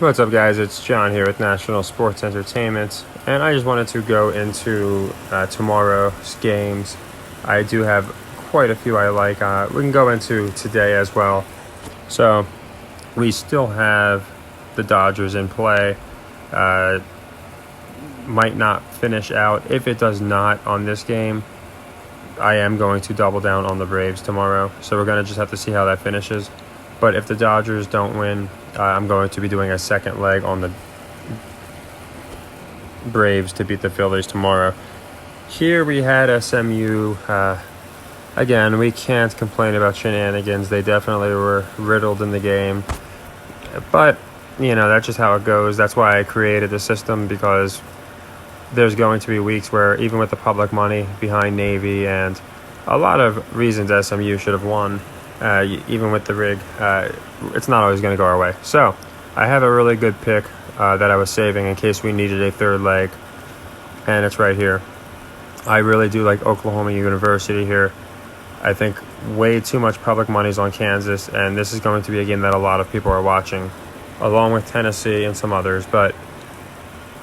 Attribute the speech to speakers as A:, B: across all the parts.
A: What's up, guys? It's John here with National Sports Entertainment, and I just wanted to go into tomorrow's games. I do have quite a few I like. We can go into today as well. So we still have the Dodgers in play. Might not finish out. If it does not on this game, I am going to double down on the Braves tomorrow. So we're going to just have to see how that finishes. But if the Dodgers don't win, I'm going to be doing a second leg on the Braves to beat the Phillies tomorrow. Here we had SMU. Again, we can't complain about shenanigans. They definitely were riddled in the game. But, that's just how it goes. That's why I created the system, because there's going to be weeks where, even with the public money behind Navy and a lot of reasons SMU should have won, even with the rig, it's not always going to go our way. So I have a really good pick that I was saving in case we needed a third leg, and it's right here. I really do like Oklahoma University here. I think way too much public money is on Kansas, and this is going to be a game that a lot of people are watching, along with Tennessee and some others. But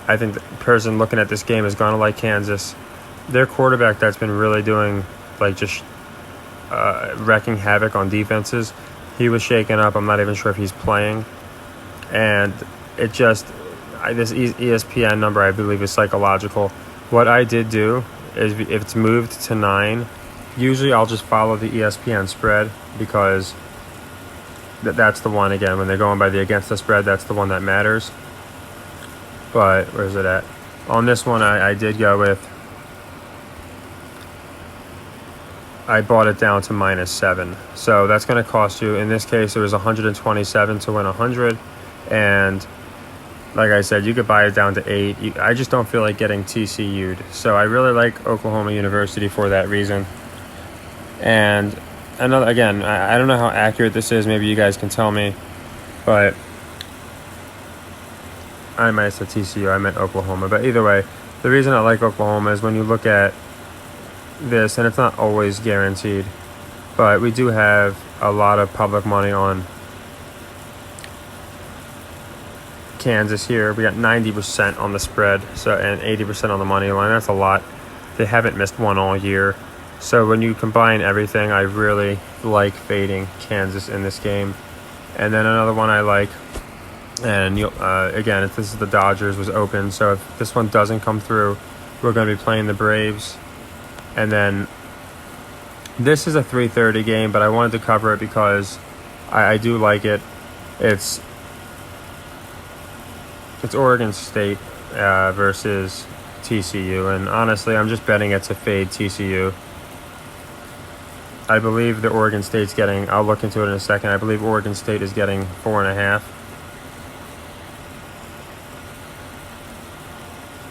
A: I think the person looking at this game is going to like Kansas. Their quarterback that's been really doing wrecking havoc on defenses, he was shaken up. I'm not even sure if he's playing. And it just, this ESPN number, I believe, is psychological. What I did do is, if it's moved to 9, usually I'll just follow the ESPN spread, because that's the one, again, when they're going by the against the spread, that's the one that matters. But where's it at? On this one, I did go with, I bought it down to -7. So that's going to cost you, in this case, it was 127 to win 100. And like I said, you could buy it down to 8. I just don't feel like getting TCU'd. So I really like Oklahoma University for that reason. And another, again, I don't know how accurate this is. Maybe you guys can tell me. But I might have said TCU. I meant Oklahoma. But either way, the reason I like Oklahoma is when you look at this, and it's not always guaranteed, but we do have a lot of public money on Kansas here. We got 90% on the spread, and 80% on the money line. That's a lot. They haven't missed one all year. So when you combine everything, I really like fading Kansas in this game. And then another one I like, and again, if this is the Dodgers, was open. So if this one doesn't come through, we're going to be playing the Braves. And then this is a 3:30 game, but I wanted to cover it because I do like it. It's Oregon State versus TCU, and honestly, I'm just betting it to fade TCU. I believe the Oregon State's getting, I'll look into it in a second, I believe Oregon State is getting 4.5.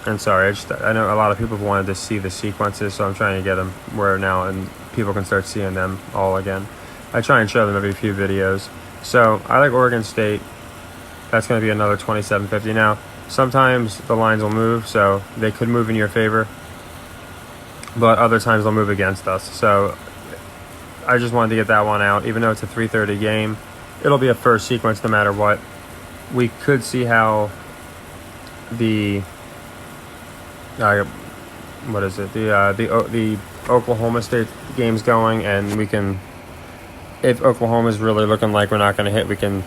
A: And sorry, I know a lot of people have wanted to see the sequences, so I'm trying to get them where now and people can start seeing them all again. I try and show them every few videos. So I like Oregon State. That's going to be another 27.50. Now, sometimes the lines will move, so they could move in your favor, but other times they'll move against us. So I just wanted to get that one out. Even though it's a 3:30 game, it'll be a first sequence no matter what. We could see how the the Oklahoma State game's going, and we can, if Oklahoma's really looking like we're not going to hit, we can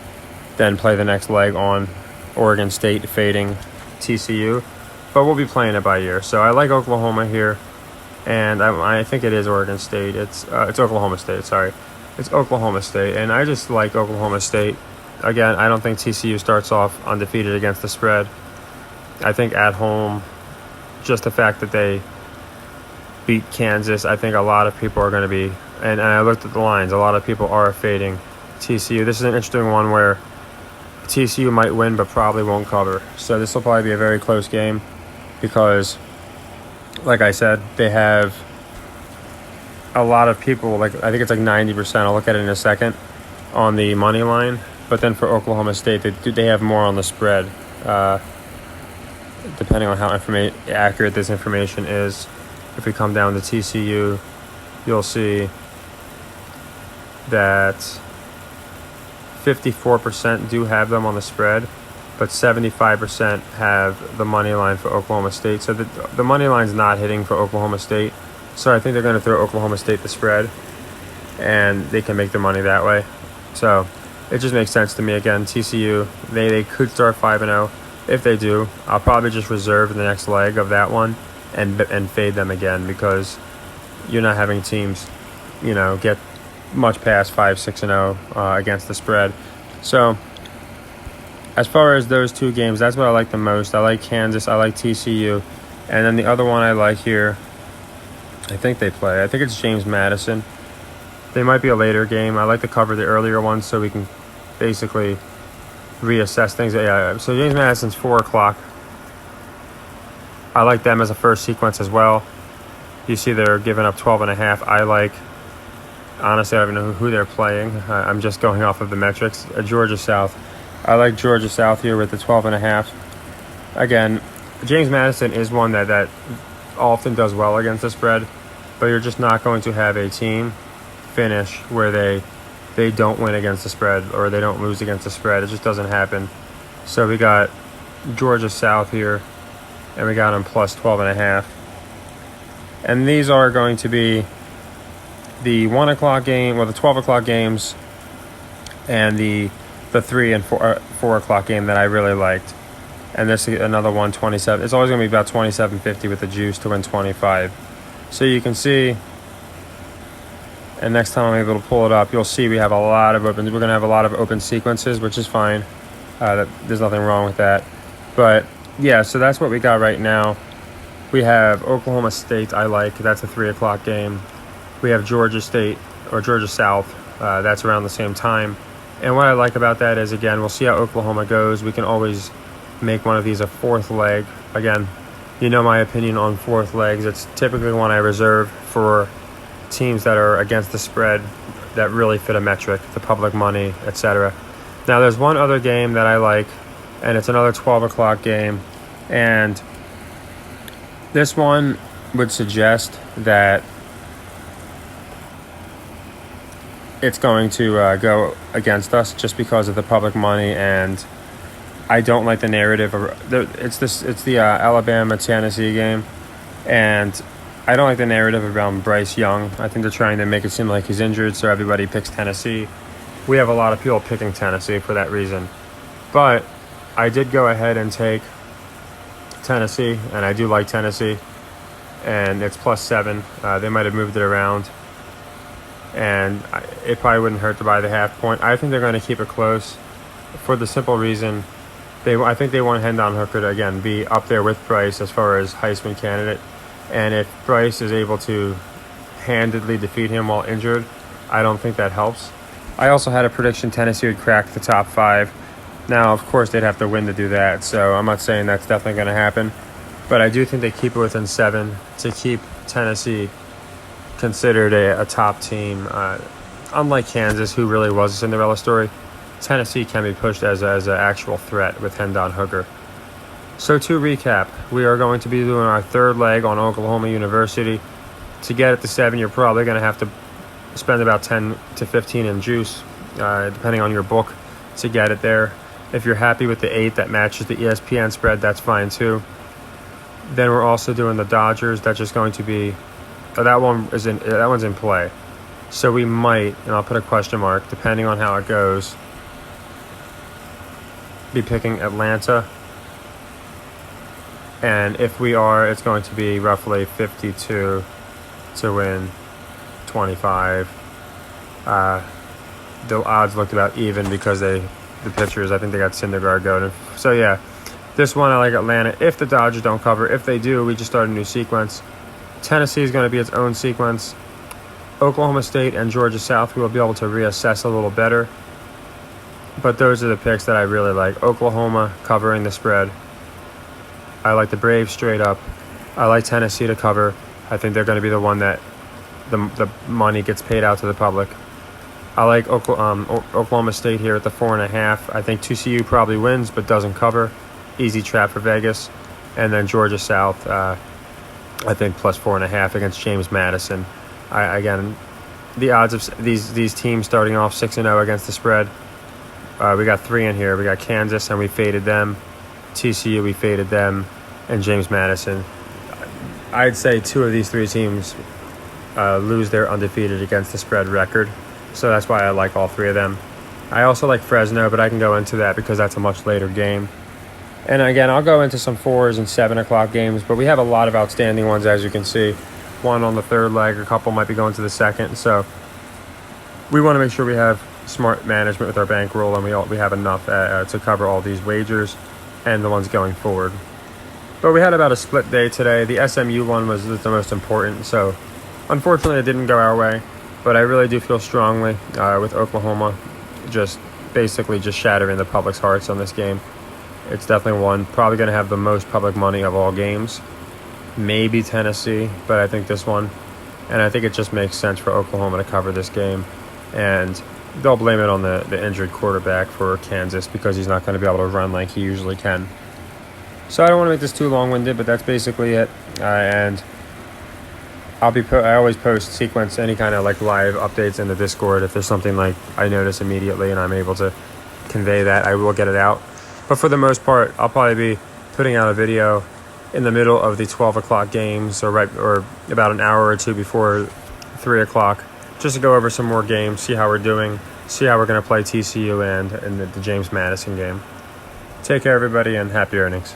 A: then play the next leg on Oregon State fading TCU. But we'll be playing it by ear. So I like Oklahoma here, and I think it is Oregon State. It's Oklahoma State. Sorry, it's Oklahoma State, and I just like Oklahoma State. Again, I don't think TCU starts off undefeated against the spread. I think at home, just the fact that they beat Kansas, I think a lot of people are going to be, and I looked at the lines, a lot of people are fading TCU. This is an interesting one where TCU might win but probably won't cover. So this will probably be a very close game because, like I said, they have a lot of people, I think it's 90%, I'll look at it in a second, on the money line. But then for Oklahoma State, they have more on the spread. Depending on how accurate this information is. If we come down to TCU, you'll see that 54% do have them on the spread, but 75% have the money line for Oklahoma State. So the money line's not hitting for Oklahoma State. So I think they're going to throw Oklahoma State the spread, and they can make their money that way. So it just makes sense to me. Again, TCU, they could start 5-0. If they do, I'll probably just reserve the next leg of that one and fade them again, because you're not having teams, get much past 5-6-0 against the spread. So as far as those two games, that's what I like the most. I like Kansas, I like TCU, and then the other one I like here, I think it's James Madison. They might be a later game. I like to cover the earlier ones so we can basically reassess things. Yeah, so James Madison's 4 o'clock. I like them as a first sequence as well. You see they're giving up 12.5. Honestly, I don't even know who they're playing. I'm just going off of the metrics. Georgia South. I like Georgia South here with the 12.5. Again, James Madison is one that often does well against the spread, but you're just not going to have a team finish where they don't win against the spread or they don't lose against the spread. It just doesn't happen. So we got Georgia South here, and we got them plus 12.5. And these are going to be the 1 o'clock game, the 12 o'clock games, and the 3 and 4 o'clock game that I really liked. And this is another one, 27. It's always going to be about 27.50 with the juice to win 25. So you can see, and next time I'm able to pull it up, you'll see we have a lot of opens. We're going to have a lot of open sequences, which is fine. There's nothing wrong with that. But yeah, so that's what we got right now. We have Oklahoma State, I like. That's a 3 o'clock game. We have Georgia State, or Georgia South. That's around the same time. And what I like about that is, again, we'll see how Oklahoma goes. We can always make one of these a fourth leg. Again, my opinion on fourth legs. It's typically one I reserve for teams that are against the spread that really fit a metric, the public money, etc. Now, there's one other game that I like, and it's another 12 o'clock game. And this one would suggest that it's going to go against us just because of the public money, and I don't like the narrative. It's the Alabama-Tennessee game, and I don't like the narrative around Bryce Young. I think they're trying to make it seem like he's injured, so everybody picks Tennessee. We have a lot of people picking Tennessee for that reason. But I did go ahead and take Tennessee, and I do like Tennessee, and it's plus 7. They might have moved it around, and it probably wouldn't hurt to buy the half point. I think they're going to keep it close for the simple reason I think they want Hendon Hooker to, again, be up there with Bryce as far as Heisman candidate. And if Bryce is able to handedly defeat him while injured, I don't think that helps. I also had a prediction Tennessee would crack the top 5. Now, of course, they'd have to win to do that, so I'm not saying that's definitely going to happen. But I do think they keep it within 7 to keep Tennessee considered a top team. Unlike Kansas, who really was a Cinderella story, Tennessee can be pushed as an actual threat with Hendon Hooker. So to recap, we are going to be doing our third leg on Oklahoma University. To get it to 7, you're probably going to have to spend about 10 to 15 in juice, depending on your book, to get it there. If you're happy with the 8 that matches the ESPN spread, that's fine too. Then we're also doing the Dodgers. That's just going to be that one's in play. So we might, and I'll put a question mark, depending on how it goes, be picking Atlanta. And if we are, it's going to be roughly 52 to win 25. The odds looked about even because the pitchers, I think they got Syndergaard going. So yeah, this one I like Atlanta. If the Dodgers don't cover, if they do, we just start a new sequence. Tennessee is going to be its own sequence. Oklahoma State and Georgia South, we will be able to reassess a little better. But those are the picks that I really like. Oklahoma covering the spread. I like the Braves straight up. I like Tennessee to cover. I think they're going to be the one that the money gets paid out to the public. I like Oklahoma State here at the 4.5. I think TCU probably wins but doesn't cover. Easy trap for Vegas. And then Georgia South, I think plus 4.5 against James Madison. Again, the odds of these teams starting off 6-0 against the spread We got 3 in here. We got Kansas, and we faded them. TCU, we faded them. And James Madison. I'd say 2 of these 3 teams lose their undefeated against the spread record. So that's why I like all 3 of them. I also like Fresno, but I can go into that because that's a much later game. And again, I'll go into some 4s and 7 o'clock games, but we have a lot of outstanding ones, as you can see. One on the third leg, a couple might be going to the second. So we want to make sure we have smart management with our bankroll, and we have enough to cover all these wagers and the ones going forward. But we had about a split day today. The SMU one was the most important, so unfortunately it didn't go our way. But I really do feel strongly with Oklahoma just shattering the public's hearts on this game. It's definitely one probably going to have the most public money of all games. Maybe Tennessee, but I think this one. And I think it just makes sense for Oklahoma to cover this game. And they'll blame it on the injured quarterback for Kansas because he's not going to be able to run like he usually can. So I don't want to make this too long-winded, but that's basically it. And I always post sequence any kind of like live updates in the Discord. If there's something like I notice immediately and I'm able to convey that, I will get it out. But for the most part, I'll probably be putting out a video in the middle of the 12 o'clock games or about an hour or 2 before 3 o'clock, just to go over some more games, see how we're doing, see how we're going to play TCU and in the James Madison game. Take care, everybody, and happy earnings.